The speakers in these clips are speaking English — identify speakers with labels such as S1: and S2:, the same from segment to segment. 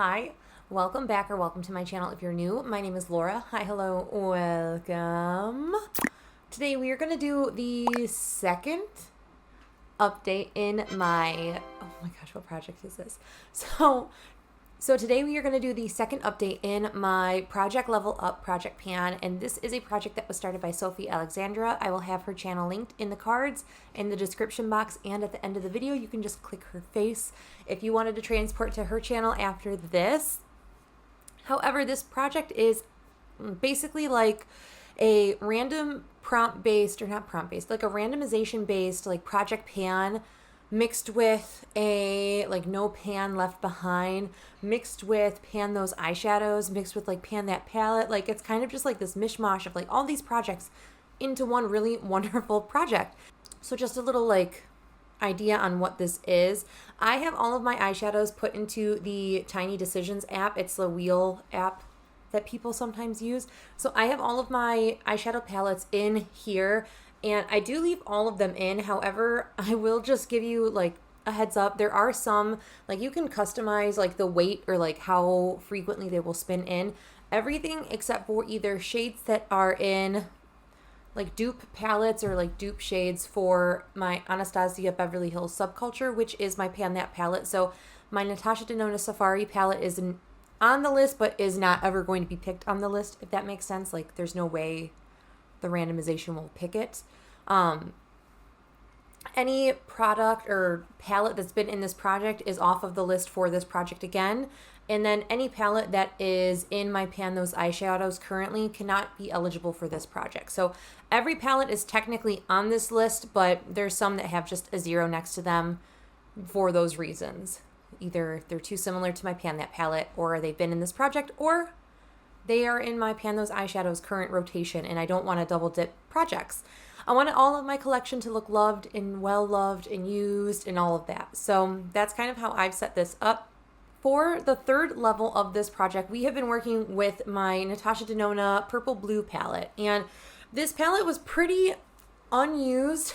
S1: Hi, welcome back or welcome to my channel if you're new. My name is Laura. Hi, hello, welcome. Today we are going to do the second update in my, oh my gosh, what project is this? So today we are going to do the second update in my Project Level Up Project Pan, and this is a project that was started by 𝙈𝙪𝙨𝙆𝙠𝙨. I will have her channel linked in the cards, in the description box, and at the end of the video. You can just click her face if you wanted to transport to her channel after this. However, this project is basically like a random prompt-based, or not prompt-based, like a randomization-based like Project Pan mixed with a like no pan left behind, mixed with pan those eyeshadows, mixed with like pan that palette. Like it's kind of just like this mishmash of like all these projects into one really wonderful project. So just a little like idea on what this is. I have all of my eyeshadows put into the Tiny Decisions app. It's the wheel app that people sometimes use. So I have all of my eyeshadow palettes in here, and I do leave all of them in. However, I will just give you like a heads up. There are some, like you can customize like the weight or like how frequently they will spin in. Everything except for either shades that are in like dupe palettes or like dupe shades for my Anastasia Beverly Hills Subculture, which is my Pan That palette. So my Natasha Denona Safari palette is on the list, but is not ever going to be picked on the list, if that makes sense. Like there's no way the randomization will pick it. Any product or palette that's been in this project is off of the list for this project again. And then any palette that is in my Pan Those Eyeshadows currently cannot be eligible for this project. So every palette is technically on this list, but there's some that have just a 0 next to them for those reasons. Either they're too similar to my Pan That palette, or they've been in this project, or they are in my Pan Those Eyeshadows current rotation, and I don't want to double dip projects. I want all of my collection to look loved and well loved and used and all of that. So that's kind of how I've set this up. For the third level of this project, we have been working with my Natasha Denona Purple Blue palette. And this palette was pretty unused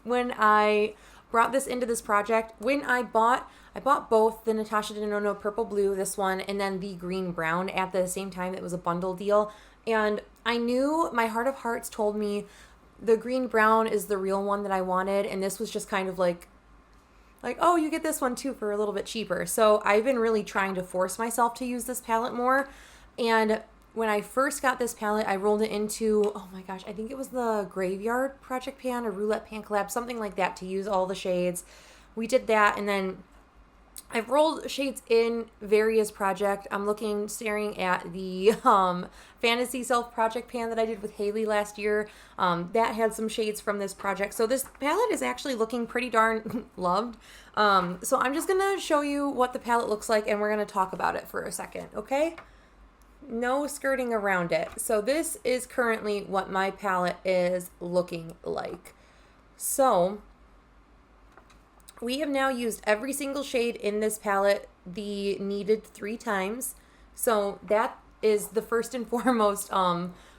S1: when I brought this into this project. When I bought both the Natasha Denona Purple Blue, this one, and then the Green Brown at the same time. It was a bundle deal. And I knew, my heart of hearts told me the Green Brown is the real one that I wanted. And this was just kind of like, oh, you get this one too for a little bit cheaper. So I've been really trying to force myself to use this palette more. And when I first got this palette, I rolled it into, oh my gosh, I think it was the Graveyard Project Pan or Roulette Pan Collab, something like that, to use all the shades. We did that, and then I've rolled shades in various projects. I'm staring at the Fantasy Self Project Pan that I did with Haley last year. That had some shades from this project. So this palette is actually looking pretty darn loved. So I'm just going to show you what the palette looks like, and we're going to talk about it for a second, okay? No skirting around it. So this is currently what my palette is looking like. So we have now used every single shade in this palette the needed 3 times. So that is the first and foremost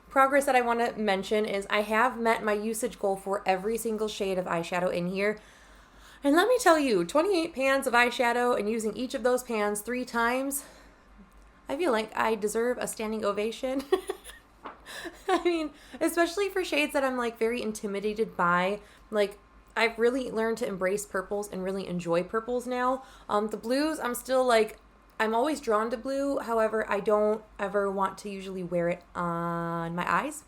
S1: progress that I want to mention, is I have met my usage goal for every single shade of eyeshadow in here. And let me tell you, 28 pans of eyeshadow and using each of those pans 3 times, I feel like I deserve a standing ovation. I mean, especially for shades that I'm like very intimidated by. Like, I've really learned to embrace purples and really enjoy purples now. The blues, I'm still like, I'm always drawn to blue. However, I don't ever want to usually wear it on my eyes.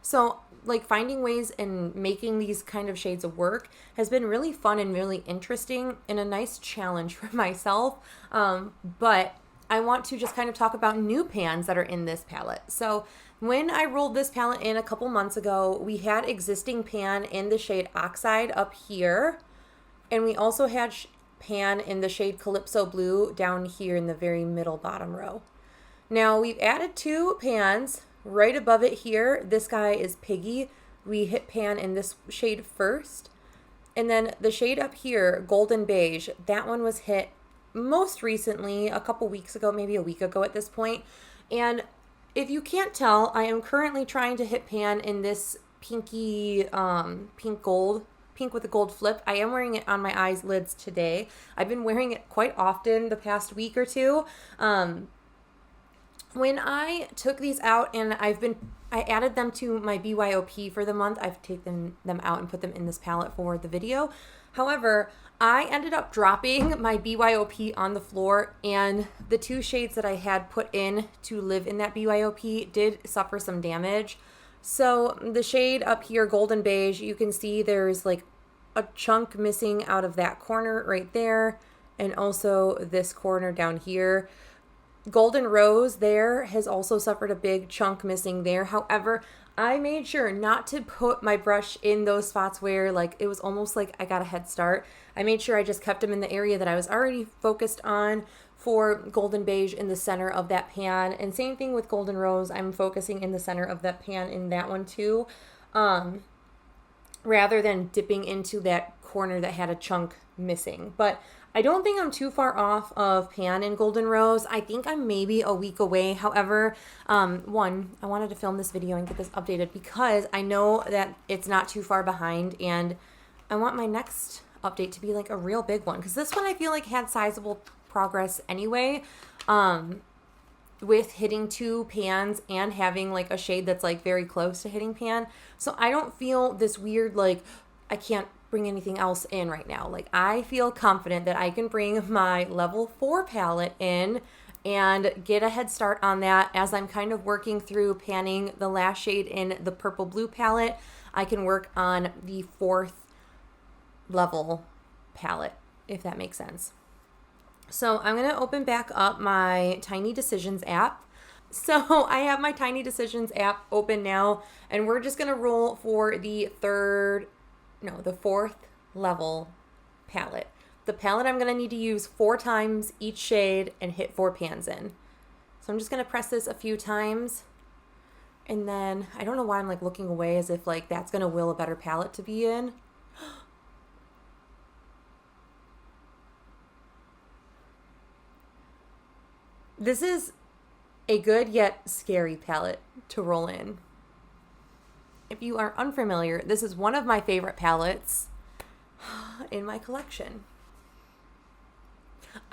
S1: So like finding ways and making these kind of shades of work has been really fun and really interesting and a nice challenge for myself. But I want to just kind of talk about new pans that are in this palette. So when I rolled this palette in a couple months ago, we had existing pan in the shade Oxide up here. And we also had pan in the shade Calypso Blue down here in the very middle bottom row. Now we've added 2 pans right above it here. This guy is Piggy. We hit pan in this shade first. And then the shade up here, Golden Beige, that one was hit most recently, a couple weeks ago, maybe a week ago at this point. And if you can't tell, I am currently trying to hit pan in this pinky, pink gold pink with a gold flip. I am wearing it on my eyes lids today. I've been wearing it quite often the past week or two. When I took these out and I added them to my BYOP for the month. I've taken them out and put them in this palette for the video. However, I ended up dropping my BYOP on the floor, and the 2 shades that I had put in to live in that BYOP did suffer some damage. So the shade up here, Golden Beige, you can see there's like a chunk missing out of that corner right there, and also this corner down here. Golden Rose there has also suffered a big chunk missing there. However, I made sure not to put my brush in those spots where like it was almost like I got a head start. I made sure I just kept them in the area that I was already focused on for Golden Beige in the center of that pan. And same thing with Golden Rose. I'm focusing in the center of that pan in that one too, rather than dipping into that corner that had a chunk missing. But I don't think I'm too far off of pan in Golden Rose. I think I'm maybe a week away. However, I wanted to film this video and get this updated because I know that it's not too far behind, and I want my next update to be like a real big one, because this one I feel like had sizable progress anyway, with hitting 2 pans and having like a shade that's like very close to hitting pan. So I don't feel this weird like I can't bring anything else in right now. Like I feel confident that I can bring my level 4 palette in and get a head start on that as I'm kind of working through panning the last shade in the purple blue palette. I can work on the 4th level palette, if that makes sense. So I'm going to open back up my Tiny Decisions app. So I have my Tiny Decisions app open now, and we're just going to roll for the 4th level palette. The palette I'm going to need to use 4 times each shade and hit 4 pans in. So I'm just going to press this a few times, and then I don't know why I'm like looking away as if like that's going to will a better palette to be in. This is a good yet scary palette to roll in. If you are unfamiliar, this is one of my favorite palettes in my collection.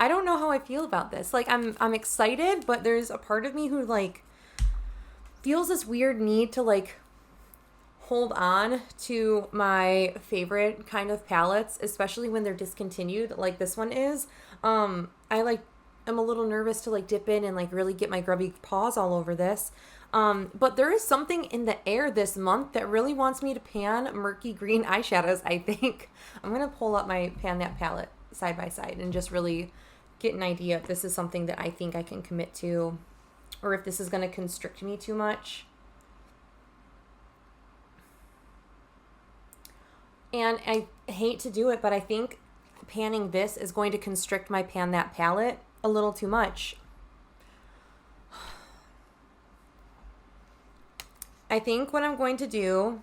S1: I don't know how I feel about this. Like I'm excited, but there's a part of me who like feels this weird need to like hold on to my favorite kind of palettes, especially when they're discontinued like this one is. I'm a little nervous to like dip in and like really get my grubby paws all over this. But there is something in the air this month that really wants me to pan murky green eyeshadows, I think. I'm going to pull up my Pan That palette side by side and just really get an idea if this is something that I think I can commit to, or if this is going to constrict me too much. And I hate to do it, but I think panning this is going to constrict my Pan That palette a little too much. I think what I'm going to do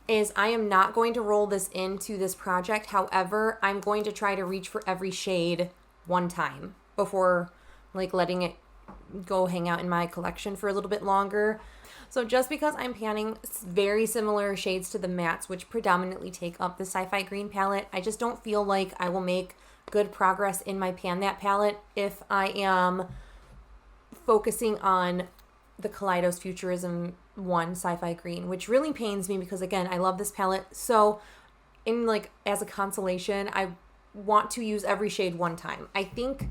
S1: is I am not going to roll this into this project. However, I'm going to try to reach for every shade one time before like letting it go hang out in my collection for a little bit longer. So just because I'm panning very similar shades to the mattes, which predominantly take up the Sci-Fi Green palette, I just don't feel like I will make good progress in my Pan That palette if I am focusing on the Kaleidos Futurism 1 Sci-Fi Green, which really pains me because, again, I love this palette. So in like as a consolation, I want to use every shade one time. I think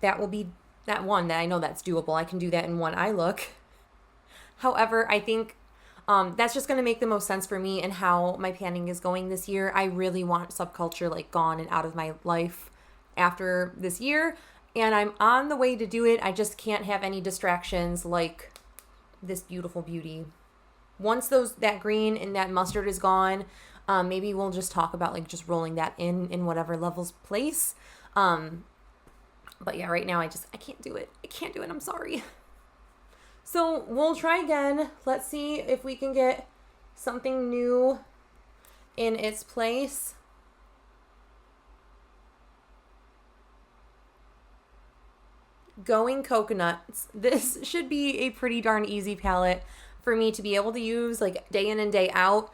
S1: that will be that one that I know that's doable. I can do that in one eye look. However, I think that's just going to make the most sense for me and how my panning is going this year. I really want Subculture like gone and out of my life after this year, and I'm on the way to do it. I just can't have any distractions like this beautiful beauty. Once that green and that mustard is gone, maybe we'll just talk about like just rolling that in whatever level's place. But yeah, right now I can't do it. I can't do it. I'm sorry. So we'll try again. Let's see if we can get something new in its place. Going Coconuts. This should be a pretty darn easy palette for me to be able to use like day in and day out.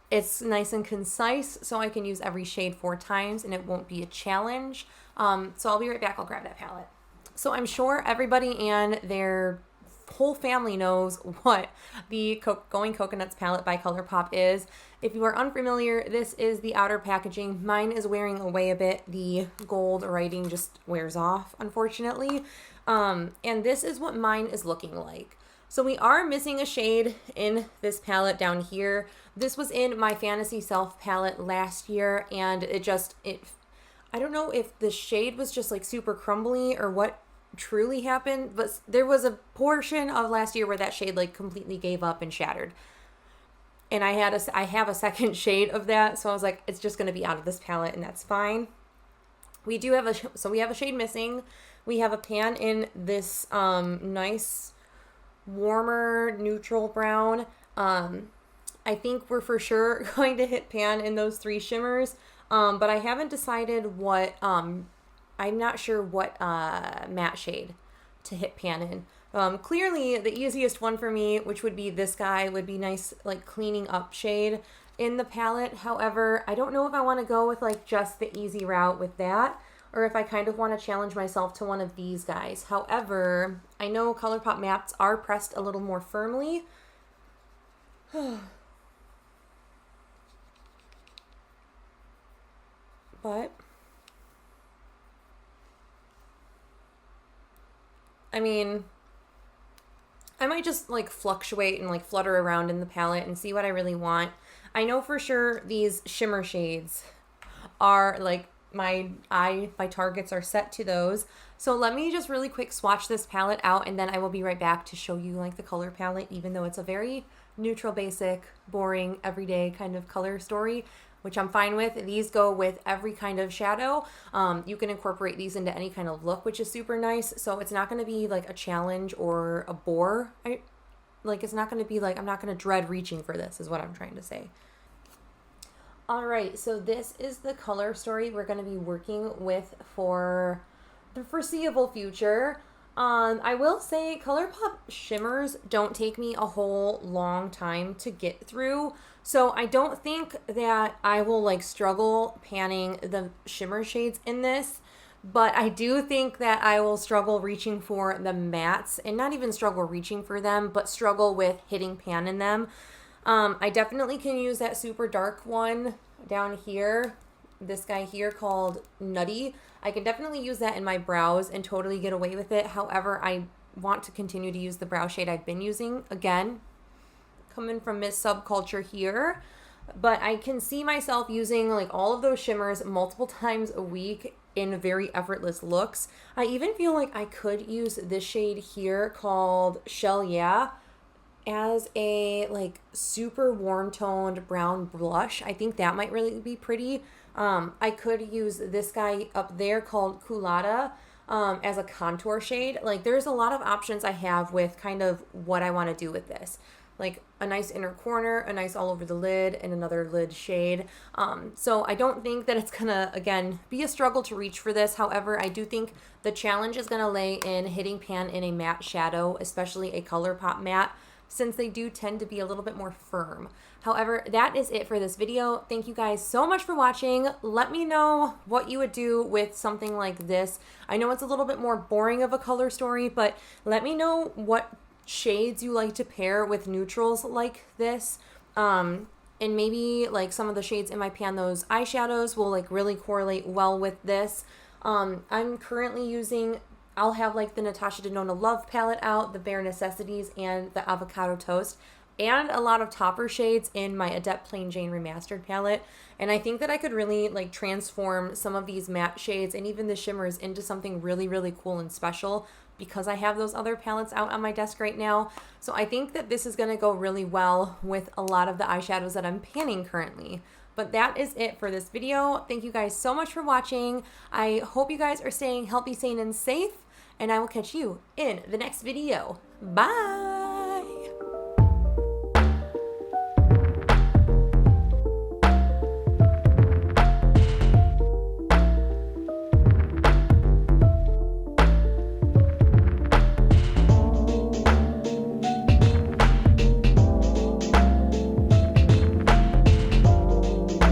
S1: It's nice and concise, so I can use every shade 4 times and it won't be a challenge. So I'll be right back. I'll grab that palette. So I'm sure everybody and their whole family knows what the Going Coconuts palette by ColourPop is. If you are unfamiliar, this is the outer packaging. Mine is wearing away a bit. The gold writing just wears off, unfortunately. And this is what mine is looking like. So we are missing a shade in this palette down here. This was in my Fantasy Self palette last year, and I don't know if the shade was just like super crumbly or what truly happened, but there was a portion of last year where that shade like completely gave up and shattered. And I have a second shade of that, so I was like, it's just going to be out of this palette, and that's fine. We have a shade missing. We have a pan in this nice warmer neutral brown. I think we're for sure going to hit pan in those 3 shimmers, but I haven't decided what I'm not sure what matte shade to hit pan in. Clearly the easiest one for me, which would be this guy, would be nice like cleaning up shade in the palette. However, I don't know if I want to go with like just the easy route with that, or if I kind of want to challenge myself to one of these guys. However, I know ColourPop mattes are pressed a little more firmly. But I mean, I might just like fluctuate and like flutter around in the palette and see what I really want. I know for sure these shimmer shades are like my targets are set to those. So let me just really quick swatch this palette out, and then I will be right back to show you like the color palette, even though it's a very neutral, basic, boring, everyday kind of color story, which I'm fine with. These go with every kind of shadow. You can incorporate these into any kind of look, which is super nice. So it's not going to be like a challenge or a bore. It's not going to be like, I'm not going to dread reaching for this, is what I'm trying to say. All right, so this is the color story we're going to be working with for the foreseeable future. I will say ColourPop shimmers don't take me a whole long time to get through. So I don't think that I will like struggle panning the shimmer shades in this, but I do think that I will struggle reaching for the mattes, and not even struggle reaching for them, but struggle with hitting pan in them. I definitely can use that super dark one down here, this guy here called Nutty. I can definitely use that in my brows and totally get away with it. However, I want to continue to use the brow shade I've been using. Again, coming from Miss Subculture here. But I can see myself using like all of those shimmers multiple times a week in very effortless looks. I even feel like I could use this shade here called Shell Yeah as a like super warm toned brown blush. I think that might really be pretty. I could use this guy up there called Culotta as a contour shade. Like there's a lot of options I have with kind of what I want to do with this. Like a nice inner corner, a nice all over the lid, and another lid shade. So I don't think that it's gonna, again, be a struggle to reach for this. However, I do think the challenge is gonna lay in hitting pan in a matte shadow, especially a ColourPop matte, since they do tend to be a little bit more firm. However, that is it for this video. Thank you guys so much for watching. Let me know what you would do with something like this. I know it's a little bit more boring of a color story, but let me know what shades you like to pair with neutrals like this. And maybe like some of the shades in my pan, those eyeshadows will like really correlate well with this. I'm currently using, I'll have like the Natasha Denona Love palette out, the Bare Necessities, and the Avocado Toast, and a lot of topper shades in my Adept Plain Jane Remastered palette. And I think that I could really like transform some of these matte shades and even the shimmers into something really, really cool and special, because I have those other palettes out on my desk right now. So I think that this is going to go really well with a lot of the eyeshadows that I'm panning currently. But that is it for this video. Thank you guys so much for watching. I hope you guys are staying healthy, sane, and safe, and I will catch you in the next video. Bye!